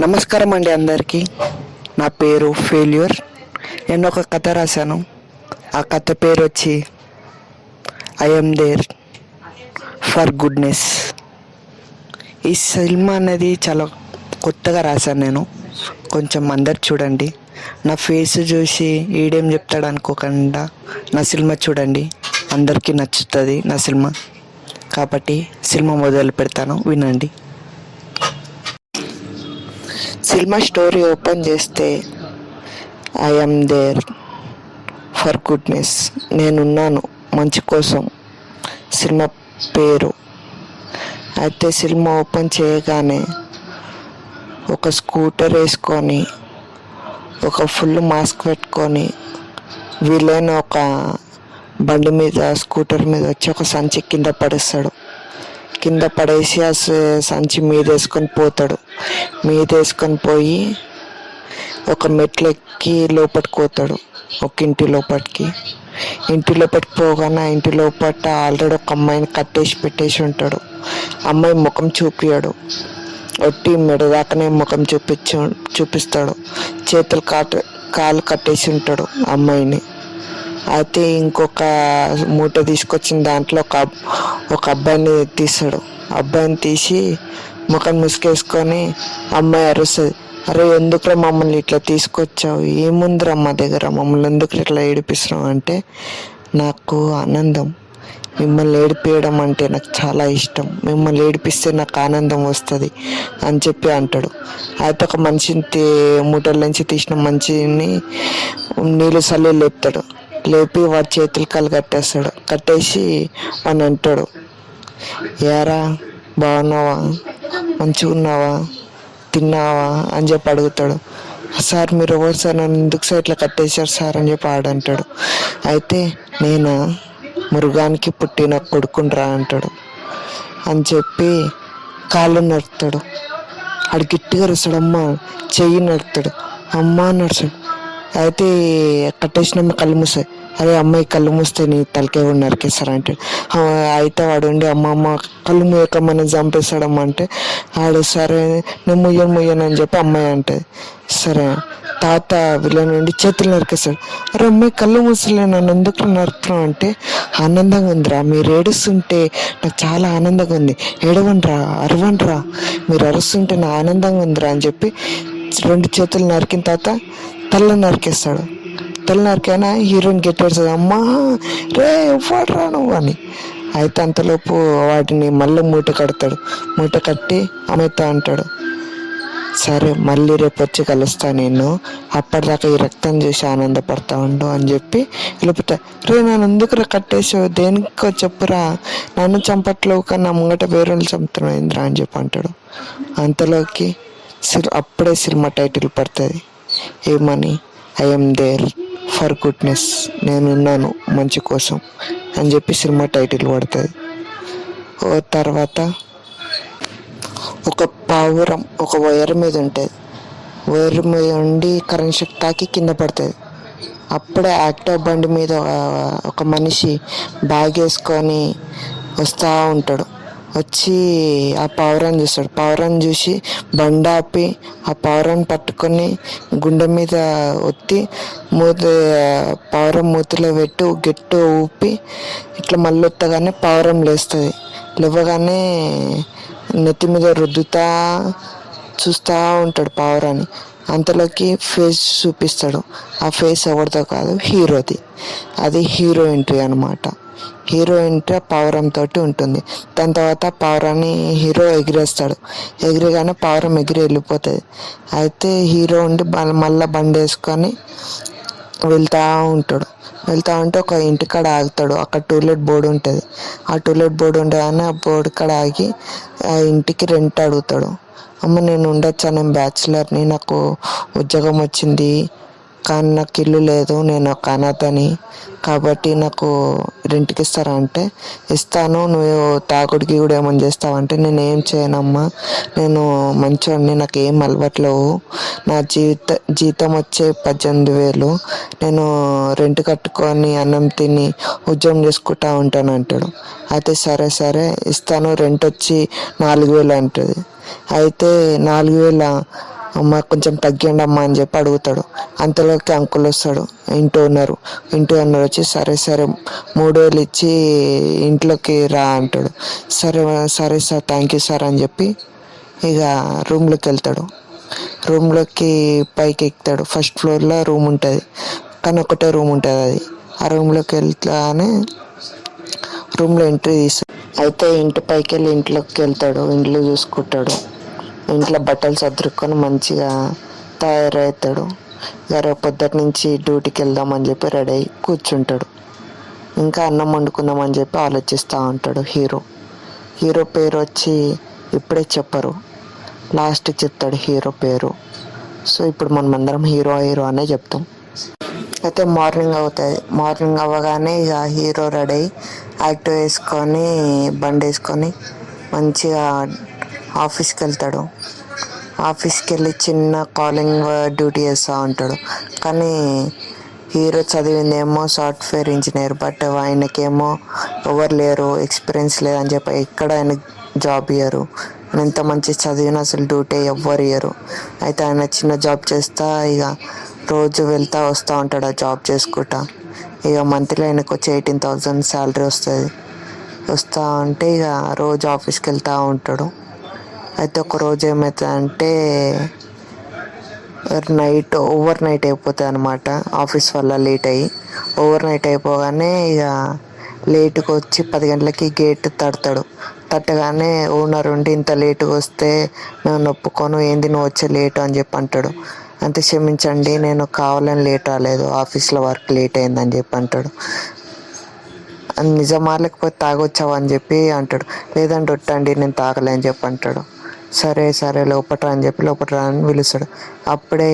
నమస్కారం అండి అందరికీ. నా పేరు ఫెయిల్యూర్. నేను ఒక కథ రాశాను. ఆ కథ పేరు వచ్చి ఐఎమ్ దేర్ ఫర్ గుడ్నెస్. ఈ సినిమా అనేది చాలా కొత్తగా రాశాను నేను. కొంచెం అందరు చూడండి. నా ఫేస్ చూసి ఈడేం చెప్తాడు అనుకోకుండా నా సినిమా చూడండి. అందరికీ నచ్చుతుంది నా సినిమా. కాబట్టి సినిమా మొదలు పెడతాను, వినండి. సినిమా స్టోరీ ఓపెన్ చేస్తే ఐఎమ్ దేర్ ఫర్ గుడ్నెస్, నేనున్నాను మంచి కోసం సినిమా పేరు. అయితే సినిమా ఓపెన్ చేయగానే ఒక స్కూటర్ వేసుకొని, ఒక ఫుల్ మాస్క్ పెట్టుకొని వీలైన ఒక బండి మీద స్కూటర్ మీద వచ్చి ఒక సంచి కింద పడేస్తాడు. కింద పడేసి ఆ సంచి మీదేసుకొని పోతాడు. మీదేసుకొని పోయి ఒక మెట్లు ఎక్కి లోపలికి పోతాడు. ఒక ఇంటి లోపలికి పోగానే ఆ ఇంటి లోపల ఆల్రెడీ ఒక అమ్మాయిని కట్టేసి పెట్టేసి ఉంటాడు. అమ్మాయి ముఖం చూపియాడు, ఒట్టి మెడదాకానే ముఖం చూపిస్తాడు. చేతులు కాలు కట్టేసి ఉంటాడు అమ్మాయిని. అయితే ఇంకొక మూట తీసుకొచ్చిన దాంట్లో ఒక అబ్బాయిని తీస్తాడు. అబ్బాయిని తీసి ముఖం ముసుకేసుకొని అమ్మాయి అరుస్తుంది, అరే ఎందుకురా మమ్మల్ని ఇట్లా తీసుకొచ్చావు, ఏముందిరా మా దగ్గర, మమ్మల్ని ఎందుకు ఇట్లా ఏడిపిస్తున్నావు అంటే, నాకు ఆనందం, మిమ్మల్ని ఏడిపించడం అంటే నాకు చాలా ఇష్టం, మిమ్మల్ని ఏడిపిస్తే నాకు ఆనందం వస్తుంది అని చెప్పి అంటాడు. అయితే ఒక మనిషిని మూటల నుంచి తీసిన మంచిని నీళ్ళు చల్లి లేపుతాడు. లేపి వాడి చేతులు కాళ్ళు కట్టేసి వాడిని అంటాడు, ఏరా బాగున్నావా, మంచిగా ఉన్నావా, తిన్నావా అని చెప్పి అడుగుతాడు. సార్ మీరు ఎవరు సార్, నన్ను ఎందుకు సార్ ఇట్లా కట్టేశారు సార్ అని చెప్పి ఆడంటాడు. అయితే నేను మృగానికి పుట్టిన కొడుకుండ్రా అంటాడు అని చెప్పి కాళ్ళు నడుతాడు. ఆడు గట్టిగా అరుస్తాడు, అమ్మ చెయ్యి నడుతాడు, అమ్మ నడుస్తాడు. అయితే కట్టేసినమ్మ కళ్ళు మూస్తాయి, అరే అమ్మాయి కళ్ళు మూస్తే నీ తలకే కూడా నరికేస్తారా అంటే, అయితే వాడు ఉండి అమ్మ కళ్ళు మూయకమ్మని చంపేస్తాడమ్మ అంటే, ఆడు సరే నేను ముయ్యను అని చెప్పి అమ్మాయి అంటది. సరే తాత వీళ్ళ నుండి చేతులు నరికేస్తాడు. అరే అమ్మాయి కళ్ళు మూసలే, నన్ను ఎందుకు నరుకుతున్నావు అంటే, ఆనందంగా ఉందిరా, మీరు ఏడుస్తుంటే నాకు చాలా ఆనందంగా ఉంది, ఏడవండ్రా అరవండ్రా, మీరు అరుస్తుంటే నా ఆనందంగా ఉందిరా అని చెప్పి 2 చేతులు నరికిన తర్వాత తల నరికేస్తాడు. తల నరికైనా హీరోయిన్ గెట్టేస్తుంది, అమ్మా రే ఇవ్వడ్రా నువ్వు అని. అయితే అంతలోపు వాటిని మళ్ళీ మూట కడతాడు. మూట కట్టి అమ్మాయితో అంటాడు, సరే మళ్ళీ రేపు వచ్చి కలుస్తా, నేను అప్పటిదాకా ఈ రక్తం చూసి ఆనందపడతా ఉండు అని చెప్పి వెళ్ళిపోతా. రే నన్ను ఎందుకురా కట్టేసావు, దేనికో చెప్పురా, నన్ను చంపట్లేవు కానీ నా ముంగట వేరే వాళ్ళు చంపుతున్నావు ఇంద్రా అని చెప్పి అంటాడు. అంతలోకి అప్పుడే సినిమా టైటిల్ పడుతుంది, ఏమని, ఐఎమ్ దేర్ ఫర్ గుడ్నెస్, నేనున్నాను మంచి కోసం అని చెప్పి సినిమా టైటిల్ పడుతుంది. తర్వాత ఒక పావురం ఒక వైర్ మీద ఉంటుంది. వైర్ మీద ఉండి కరెంట్ షాక్ తాకి కింద పడుతుంది. అప్పుడే యాక్టివ్ బండి మీద ఒక మనిషి బ్యాగ్ వేసుకొని వస్తూ ఉంటాడు. వచ్చి ఆ పావురాన్ని చూస్తాడు. పావురాన్ని చూసి బండి ఆపి ఆ పావురాన్ని పట్టుకొని గుండె మీద ఒత్తి పావురం మూతిలో పెట్టి గట్టిగా ఊపి ఇట్లా మళ్ళీ ఒత్తగానే పావురం లేస్తుంది. లేవగానే నెత్తి మీద రుద్దుతా చూస్తూ ఉంటాడు పావురాన్ని. అంతలోకి ఫేస్ చూపిస్తాడు. ఆ ఫేస్ ఎవరితో కాదు, హీరోది. అది హీరో ఎంట్రీ అనమాట. హీరో ఎంట్రీ పావురంతో ఉంటుంది. దాని తర్వాత పావురాన్ని హీరో ఎగిరేస్తాడు. ఎగిరిగానే పావురం ఎగిరి వెళ్ళిపోతుంది. అయితే హీరో ఉండి మళ్ళీ బండి వేసుకొని వెళ్తూ ఉంటాడు. వెళ్తూ ఉంటే ఒక ఇంటికాడ ఆగుతాడు. అక్కడ టూలెట్ బోర్డు ఉంటుంది. ఆ టూలెట్ బోర్డు ఉండగానే ఆ బోర్డు కాడ ఆగి ఆ ఇంటికి రెంట్ అడుగుతాడు. అమ్మ నేను ఉండొచ్చా, నేను బ్యాచులర్ని, నాకు ఉద్యోగం వచ్చింది కానీ నాకు ఇల్లు లేదు, నేను ఒక అనాథని, కాబట్టి నాకు రెంట్కి ఇస్తారా అంటే, ఇస్తాను, నువ్వు తాగుడికి కూడా ఏమని చేస్తావంటే, నేను ఏం చేయనమ్మా, నేను మంచోడిని, నాకు ఏం అలవాట్లేవు, నా జీతం వచ్చే 18,000, నేను రెంట్ కట్టుకొని అన్నం తిని ఉద్యోగం చేసుకుంటా ఉంటాను అంటాడు. అయితే సరే ఇస్తాను, రెంట్ వచ్చి 4,000 అంటుంది. అయితే 4,000 అమ్మ కొంచెం తగ్గిండి అమ్మ అని చెప్పి అడుగుతాడు. అంతలోకి అంకుల్ వస్తాడు, ఇంటి ఓనర్ వచ్చి సరే సరే 3,000 ఇచ్చి ఇంట్లోకి రా అంటాడు. సరే సరే సార్, థ్యాంక్ యూ సార్ అని చెప్పి ఇక రూమ్లోకి వెళ్తాడు. రూమ్లోకి పైకి ఎక్కుతాడు. ఫస్ట్ ఫ్లోర్లో రూమ్ ఉంటుంది, కానీ ఒకటే రూమ్ ఉంటుంది అది. ఆ రూమ్లోకి వెళ్తానే రూమ్లో ఎంట్రీ తీస్తాడు. అయితే ఇంటి పైకి వెళ్ళి ఇంట్లోకి వెళ్తాడు, ఇంట్లో చూసుకుంటాడు. ఇంట్లో బట్టలు సర్దుకొని మంచిగా తయారవుతాడు. ఇక రేపు పొద్దుటి నుంచి డ్యూటీకి వెళ్దామని చెప్పి రెడీ అయ్యి కూర్చుంటాడు. ఇంకా అన్నం వండుకుందామని చెప్పి ఆలోచిస్తూ ఉంటాడు హీరో పేరు వచ్చి ఇప్పుడే చెప్పరు, లాస్ట్కి చెప్తాడు హీరో పేరు. సో ఇప్పుడు మనం అందరం హీరో అనే చెప్తాం. అయితే మార్నింగ్ అవుతుంది. మార్నింగ్ అవ్వగానే ఇక హీరో రెడీ అయ్యి యాక్టివ్ వేసుకొని బండి వేసుకొని మంచిగా ఆఫీస్కి వెళ్తాడు. ఆఫీస్కి వెళ్ళి చిన్న కాలింగ్ డ్యూటీ చేస్తూ ఉంటాడు. కానీ హీరో చదివిందేమో సాఫ్ట్వేర్ ఇంజనీర్, బట్ ఆయనకేమో ఎవరు లేరు, ఎక్స్పీరియన్స్ లేదని చెప్పి ఎక్కడ ఆయన జాబ్ ఇయ్యరు. ఎంత మంచి చదివిన అసలు డ్యూటీ ఎవ్వరు ఇయ్యరు. అయితే ఆయన చిన్న జాబ్ చేస్తా ఇక రోజు వెళ్తూ వస్తూ ఉంటాడు ఆ జాబ్ చేసుకుంటా. ఇక మంత్లీ ఆయనకు వచ్చి 18,000 శాలరీ వస్తూ ఉంటే ఇక రోజు ఆఫీస్కి వెళ్తూ ఉంటాడు. అయితే ఒక రోజు ఏమవుతుందంటే ఓవర్ నైట్ అయిపోతుంది అనమాట. ఆఫీస్ వల్ల లేట్ అయ్యి ఓవర్ నైట్ అయిపోగానే ఇక లేటుగా వచ్చి 10 గంటలకి గేట్ తట్టగానే ఓనర్ ఉండి ఇంత లేటుగా వస్తే నేను ఒప్పుకోను, ఏంది నువ్వు వచ్చే లేటు అని చెప్పి అంటాడు. అంతే, క్షమించండి నేను కావాలని లేట్ రాలేదు, ఆఫీస్లో వర్క్ లేట్ అయిందని చెప్పి అంటాడు. నిజమా లేకపోతే తాగొచ్చావా అని చెప్పి అంటాడు. లేదంటే ఒట్టండి నేను తాగలే అని చెప్పి అంటాడు. సరే సరే లోపట అని చెప్పి లోపట అని పిలుస్తాడు. అప్పుడే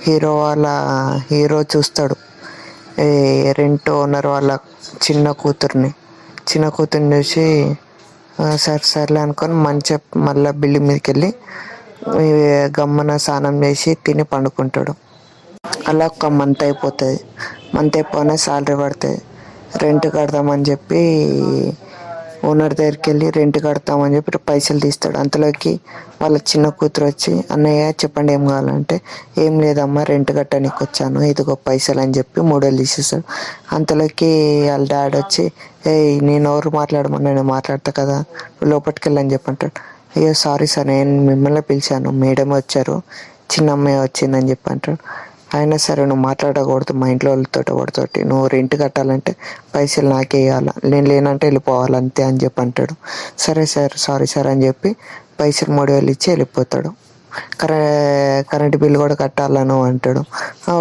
హీరో చూస్తాడు రెంట్ ఓనర్ వాళ్ళ చిన్న కూతుర్ని చూసి సర్లే అనుకొని మంచిగా మళ్ళీ బిల్డింగ్ మీదకి వెళ్ళి గమ్మన స్నానం చేసి తిని పండుకుంటాడు. అలా ఒక మంత్ అయిపోతుంది. మంత్ అయిపోగానే శాలరీ పడుతుంది. రెంట్ కడదామని చెప్పి ఓనర్ దగ్గరికి వెళ్ళి రెంట్ కడతామని చెప్పి పైసలు తీస్తాడు. అంతలోకి వాళ్ళ చిన్న కూతురు వచ్చి అన్నయ్య చెప్పండి ఏం కావాలంటే, ఏం లేదమ్మా రెంట్ కట్టడానికి వచ్చాను, ఇదిగో పైసలు అని చెప్పి 3,000 తీసేస్తాడు. అంతలోకి వాళ్ళ డాడీ వచ్చి నేను ఎవరు మాట్లాడమని నేను మాట్లాడతా కదా, లోపలికి వెళ్ళని చెప్పి అంటాడు. అయ్యో సారీ సార్, నేను మిమ్మల్ని పిలిచాను, మేడం వచ్చారు, చిన్న అమ్మాయి వచ్చిందని చెప్పి అంటాడు. అయినా సరే నువ్వు మాట్లాడకూడదు మా ఇంట్లో వాళ్ళతోటి, నువ్వు రెంట్ కట్టాలంటే పైసలు నాకే ఇవ్వాలి, నేను లేనంటే వెళ్ళిపోవాలి అంతే అని చెప్పి అంటాడు. సరే సార్, సారీ సార్ అని చెప్పి పైసలు 3,000 ఇచ్చి వెళ్ళిపోతాడు. కరెంట్ బిల్ కూడా కట్టాలను అంటాడు.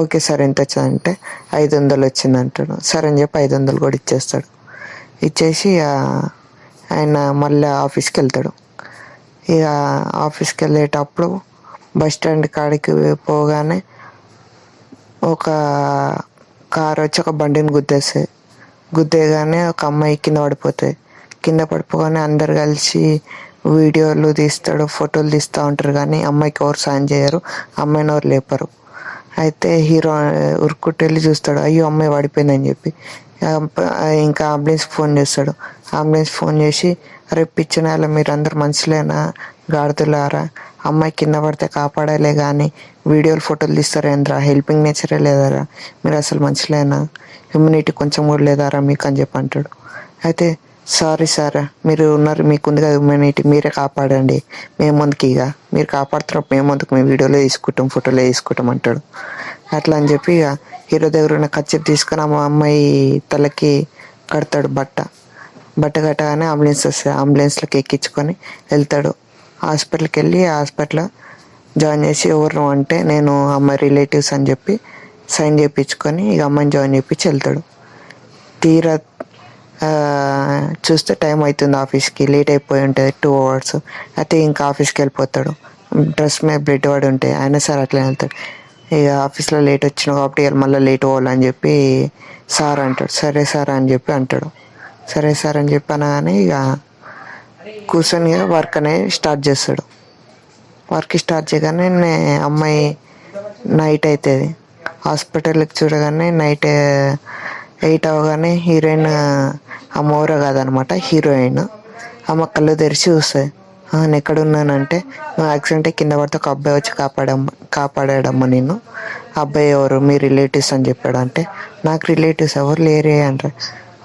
ఓకే సార్ ఎంత వచ్చిందంటే 500 వచ్చింది అంటాడు. సరే అని చెప్పి 500 కూడా ఇచ్చేస్తాడు. ఇచ్చేసి ఆయన మళ్ళీ ఆఫీస్కి వెళ్తాడు. ఇక ఆఫీస్కి వెళ్ళేటప్పుడు బస్ స్టాండ్ కాడికి పోగానే ఒక కారు వచ్చి ఒక బండిని గుద్దేగానే ఒక అమ్మాయి కింద పడిపోగానే అందరు కలిసి వీడియోలు తీస్తాడు, ఫోటోలు తీస్తూ ఉంటారు. కానీ అమ్మాయికి ఎవరు సాయం చేయరు, అమ్మాయిని ఎవరు లేపరు. అయితే హీరో ఉరుక్కుంటూ వెళ్ళి చూస్తాడు, అయ్యో అమ్మాయి పడిపోయిందని చెప్పి. ఇంకా అంబులెన్స్ ఫోన్ చేసి అరే పిచ్చిన వాళ్ళ మీరు అందరు మనుషులేనా, గాడిదలారా, అమ్మాయి కింద పడితే కాపాడాలే కానీ వీడియోలు ఫోటోలు తీస్తారేంద్రా, హెల్పింగ్ నేచరే లేదారా, మీరు అసలు మనుషులేనా, హ్యూమినిటీ కొంచెం కూడా లేదారా మీకు అని చెప్పి అంటాడు. అయితే సారీ సార్, మీరు ఉన్నారు, మీకు ఉంది కదా హ్యూమినిటీ, మీరే కాపాడండి, మేము ముందుకు ఇక మీరు కాపాడుతున్నప్పుడు మేము ముందుకు మేము వీడియోలో తీసుకుంటాం, ఫోటోలో తీసుకుంటాం అంటాడు. అట్లా అని చెప్పి ఇక హీరో దగ్గర ఉన్న కచ్చిప్ తీసుకొని ఆ అమ్మాయి తలకి కడతాడు బట్ట కట్టగానే అంబులెన్స్ వస్తుంది. అంబులెన్స్లోకి ఎక్కించుకొని వెళ్తాడు. హాస్పిటల్కి వెళ్ళి హాస్పిటల్లో జాయిన్ చేసి ఎవరు అంటే నేను అమ్మాయి రిలేటివ్స్ అని చెప్పి సైన్ చేయించుకొని ఇక అమ్మాయిని జాయిన్ చేయించి వెళ్తాడు. తీరా చూస్తే టైం అవుతుంది, ఆఫీస్కి లేట్ అయిపోయి ఉంటుంది 2 hours. అయితే ఇంకా ఆఫీస్కి వెళ్ళిపోతాడు. డ్రెస్ మీద బ్లడ్ పడి ఉంటాయి, అయినా సరే అట్లా వెళ్తాడు. ఇక ఆఫీస్లో లేట్ వచ్చినావు కాబట్టి ఇక మళ్ళీ లేట్ పోవాలని చెప్పి సార్ అంటాడు. సరే సార్ అని చెప్పి అంటాడు. సరే సార్ అని చెప్పి అనగానే ఇక కూర్చొని వర్క్ అనేది స్టార్ట్ చేస్తాడు. వర్క్ స్టార్ట్ చేయగానే అమ్మాయి నైట్ అవుతుంది. హాస్పిటల్కి చూడగానే నైట్ 8 అవ్వగానే హీరోయిన్ అమ్మోర కాదనమాట, హీరోయిన్ అమ్మ కళ్ళు తెరిచి చూస్తుంది. నేను ఎక్కడున్నానంటే నువ్వు యాక్సిడెంట్ కింద పడితే ఒక అబ్బాయి వచ్చి కాపాడాడమ్మా నేను. ఆ అబ్బాయి ఎవరు, మీ రిలేటివ్స్ అని చెప్పాడు. అంటే నాకు రిలేటివ్స్ ఎవరు లేరే అంటారు.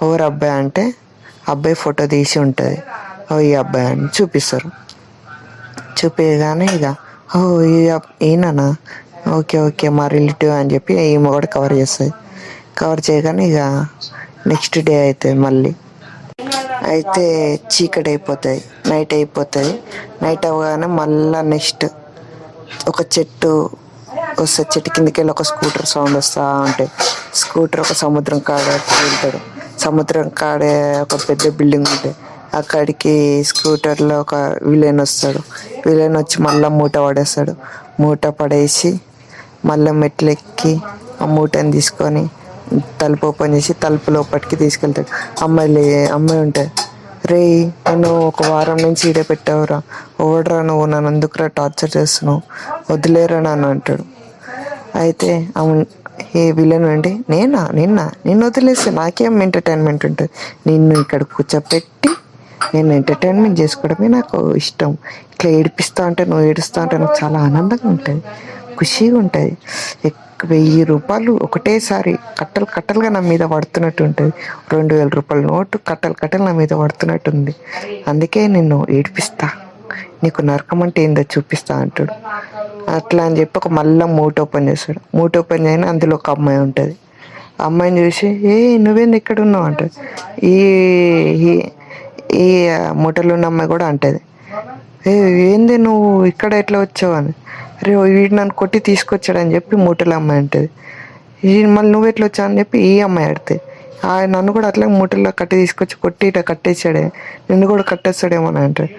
ఎవరు అబ్బాయి అంటే అబ్బాయి ఫోటో తీసి ఉంటుంది. ఈ అబ్బాయి అని చూపిస్తారు. చూపించగానే ఇక ఓ ఈయననా, ఓకే ఓకే మా రిలేటివ్ అని చెప్పి ఈమె కూడా కవర్ చేస్తుంది. కవర్ చేయగానే ఇక నెక్స్ట్ డే అవుతుంది. మళ్ళీ అయితే చీకటి అయిపోతుంది, నైట్ అయిపోతుంది. నైట్ అవ్వగానే మళ్ళీ నెక్స్ట్ ఒక చెట్టు వస్తే చెట్టు కిందకి వెళ్ళి ఒక స్కూటర్ సౌండ్ వస్తూ ఉంటాయి. స్కూటర్ ఒక సముద్రం కాడ వెళ్తాడు. సముద్రం కాడే ఒక పెద్ద బిల్డింగ్ ఉంటుంది. అక్కడికి స్కూటర్లో ఒక విలన్ వస్తాడు. విలన్ వచ్చి మళ్ళీ మూట పడేస్తాడు. మూట పడేసి మళ్ళీ మెట్లు ఎక్కి ఆ మూటని తీసుకొని తలుపు ఓపెన్ చేసి తలుపు లోపలికి తీసుకెళ్తాడు. అమ్మాయి ఉంటుంది. రే నన్ను ఒక వారం నుంచి ఈడే పెట్టావురా, ఓడరా నువ్వు, నన్ను ఎందుకురా టార్చర్ చేస్తున్నావు, వదిలేరా నన్ను అంటాడు. అయితే ఈ విలన్ అండి నిన్ను వదిలేస్తే నాకేం ఎంటర్టైన్మెంట్ ఉంటుంది, నిన్ను ఇక్కడ కూర్చోపెట్టి నేను ఎంటర్టైన్మెంట్ చేసుకోవడమే నాకు ఇష్టం. ఇట్లా ఏడిపిస్తా అంటే, నువ్వు ఏడుస్తా అంటే నాకు చాలా ఆనందంగా ఉంటుంది, ఖుషిగా ఉంటుంది. 1000 రూపాయలు ఒకటేసారి కట్టలు కట్టలుగా నా మీద పడుతున్నట్టు ఉంటుంది. 2000 రూపాయల నోటు కట్టలు కట్టలు నా మీద పడుతున్నట్టుంది. అందుకే నిన్ను ఏడిపిస్తా, నీకు నరకం అంటే ఏందో చూపిస్తా అంటాడు. అట్లా అని చెప్పి ఒక మళ్ళీ మూట ఓపెన్ చేస్తాడు. మూట ఓపెన్ చేయని అందులో ఒక అమ్మాయి ఉంటుంది. ఆ అమ్మాయిని చూసి నువ్వేంది ఎక్కడ ఉన్నావు అంటది. ఈ ఈ మూటలో ఉన్న అమ్మాయి కూడా అంటది, ఏంది నువ్వు ఇక్కడ ఎట్లా వచ్చావు అని. అరే వీడు నన్ను కొట్టి తీసుకొచ్చాడని చెప్పి మూటలో అమ్మాయి అంటది. మళ్ళీ నువ్వు ఎట్లా వచ్చావు అని చెప్పి ఈ అమ్మాయి ఆడితే, నన్ను కూడా అట్లా మూటల్లో కట్టి తీసుకొచ్చి కొట్టి ఇట్లా కట్టేసాడే, నిన్ను కూడా కట్టేస్తాడేమో అని అంటాడు.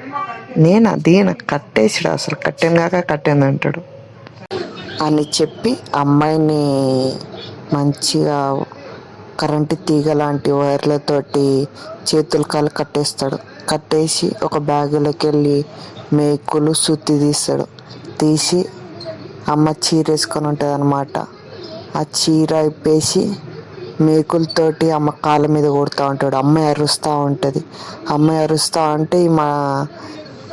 దీని కట్టేసాడు, అసలు కట్టాను అంటాడు అని చెప్పి అమ్మాయిని మంచిగా కరెంటు తీగ లాంటి వైర్లతోటి చేతులు కాళ్ళు కట్టేస్తాడు. కట్టేసి ఒక బ్యాగులోకి వెళ్ళి మేకులు సుత్తి తీసి అమ్మ చీర వేసుకొని ఉంటుంది అన్నమాట. ఆ చీర ఇప్పేసి మేకులతోటి అమ్మ కాళ్ళ మీద కొడుతూ ఉంటాడు. అమ్మాయి అరుస్తూ ఉంటుంది. అమ్మాయి అరుస్తూ ఉంటే మా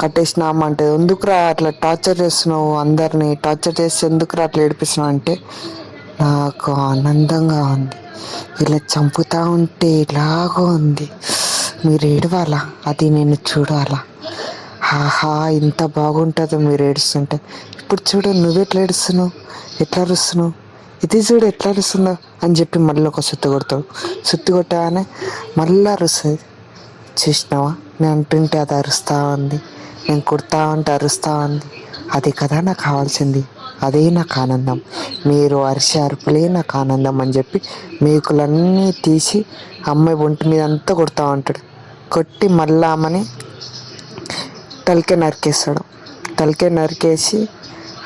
కట్టేసిన అమ్మ అంటుంది, ఎందుకురా అట్లా టార్చర్ చేస్తున్నావు, అందరినీ టార్చర్ చేసి ఎందుకురా అట్లా ఏడిపిస్తున్నావు అంటే, నాకు ఆనందంగా ఉంది, ఇలా చంపుతూ ఉంటే ఇలాగో ఉంది, మీరు ఏడవాలా, అది నేను చూడాలా, ఆహా ఇంత బాగుంటుందో మీరు ఏడుస్తుంటే. ఇప్పుడు చూడు నువ్వు ఎట్లా ఏడుస్తున్నావు, ఎట్లా అరుస్తున్నావు, ఇది చూడు ఎట్లా అరుస్తున్నావు అని చెప్పి మళ్ళీ ఒక సుత్తి కొడతావు. సుత్తి కొట్టగానే మళ్ళీ అరుస్తుంది. చూసినావా నేను అంటుంటే అది అరుస్తూ ఉంది, నేను కుడతా ఉంటే అరుస్తూ ఉంది, అది కదా నాకు కావాల్సింది, అదే నాకు ఆనందం, మీరు అరిసే అరుపులే నాకు ఆనందం అని చెప్పి మేకులన్నీ తీసి అమ్మాయి ఒంటి మీద అంతా కొడతా ఉంటాడు. కొట్టి మళ్ళీ ఆమెని తలకాయ నరికేస్తాడు. తలకాయ నరికేసి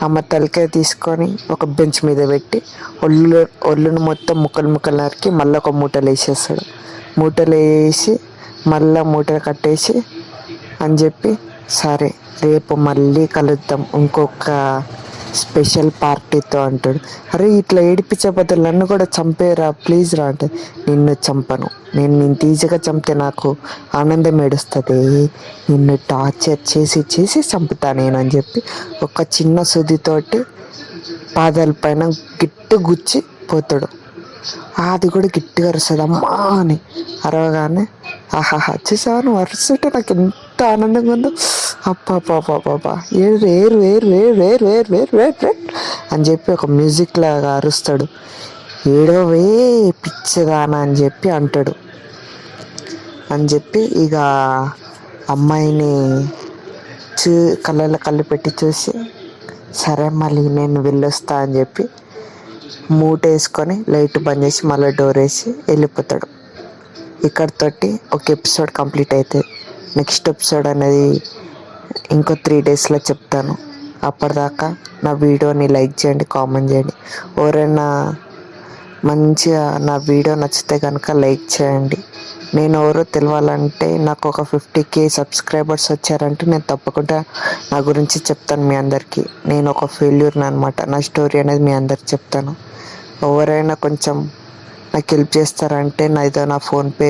అమ్మ తలకాయ తీసుకొని ఒక బెంచ్ మీద పెట్టి ఒళ్ళును మొత్తం ముక్కలు నరికి మళ్ళీ ఒక మూటలు వేసేస్తాడు. మూటలు వేసి మళ్ళీ మూటలు కట్టేసి అని చెప్పి, సరే రేపు మళ్ళీ కలుద్దాం ఇంకొక స్పెషల్ పార్టీతో అంటాడు. అరే ఇట్లా ఏడిపించే బదులు నన్ను కూడా చంపేరా ప్లీజ్ రా అంటే, నిన్ను చంపను, నేను ఈజీగా చంపితే నాకు ఆనందం ఏడుస్తుంది, నిన్ను టార్చర్ చేసి చంపుతా నేను అని చెప్పి ఒక చిన్న సుదితోటి పాదాల పైన గుచ్చి పోతాడు. అది కూడా గట్టిగా అరుస్తుంది అమ్మా అని. అరవగానే ఆహాహా చూసావా నువ్వు అరుస్తుంటే నాకు ఎంత ఆనందంగా ఉందో, అప్పాపాపాపా ఏరు ఏరు వేరు వేరు వేరు వేరు వేరు వేరు వేరు అని చెప్పి ఒక మ్యూజిక్ లాగా అరుస్తాడు. ఏడవే పిచ్చదానా అని చెప్పి అంటాడు. అని చెప్పి ఇక అమ్మాయిని కళ్ళల్లో కళ్ళు పెట్టి చూసి, సరే మళ్ళీ నేను వెళ్ళొస్తా అని చెప్పి మూట వేసుకొని లైట్ బంద్ చేసి మళ్ళీ డోర్ వేసి వెళ్ళిపోతాడు. ఇక్కడితోటి ఒక ఎపిసోడ్ కంప్లీట్ అవుతుంది. నెక్స్ట్ ఎపిసోడ్ అనేది ఇంకో 3 డేస్లో చెప్తాను. అప్పటిదాకా నా వీడియోని లైక్ చేయండి, కామెంట్ చేయండి. ఎవరైనా మంచిగా నా వీడియో నచ్చితే కనుక లైక్ చేయండి. నేను ఎవరో తెలవాలంటే నాకు ఒక 50K సబ్స్క్రైబర్స్ వచ్చారంటే నేను తప్పకుండా నా గురించి చెప్తాను మీ అందరికీ. నేను ఒక ఫెయిల్యూర్ని అనమాట, నా స్టోరీ అనేది మీ అందరికి చెప్తాను. ఎవరైనా కొంచెం నాకు హెల్ప్ చేస్తారంటే నా ఫోన్పే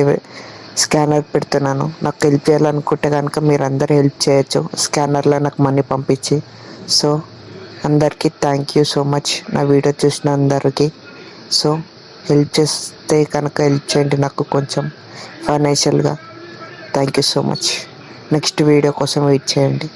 స్కానర్ పెడుతున్నాను. నాకు హెల్ప్ చేయాలనుకుంటే కనుక మీరు అందరూ హెల్ప్ చేయొచ్చు స్కానర్లో నాకు మనీ పంపించి. సో అందరికీ థ్యాంక్ యూ సో మచ్ నా వీడియో చూసిన అందరికీ. సో హెల్ప్ చేస్తే కనుక హెల్ప్ చేయండి నాకు కొంచెం ఫైనాన్షియల్గా. Thank you so much. Next video కోసం వెయిట్ చేయండి.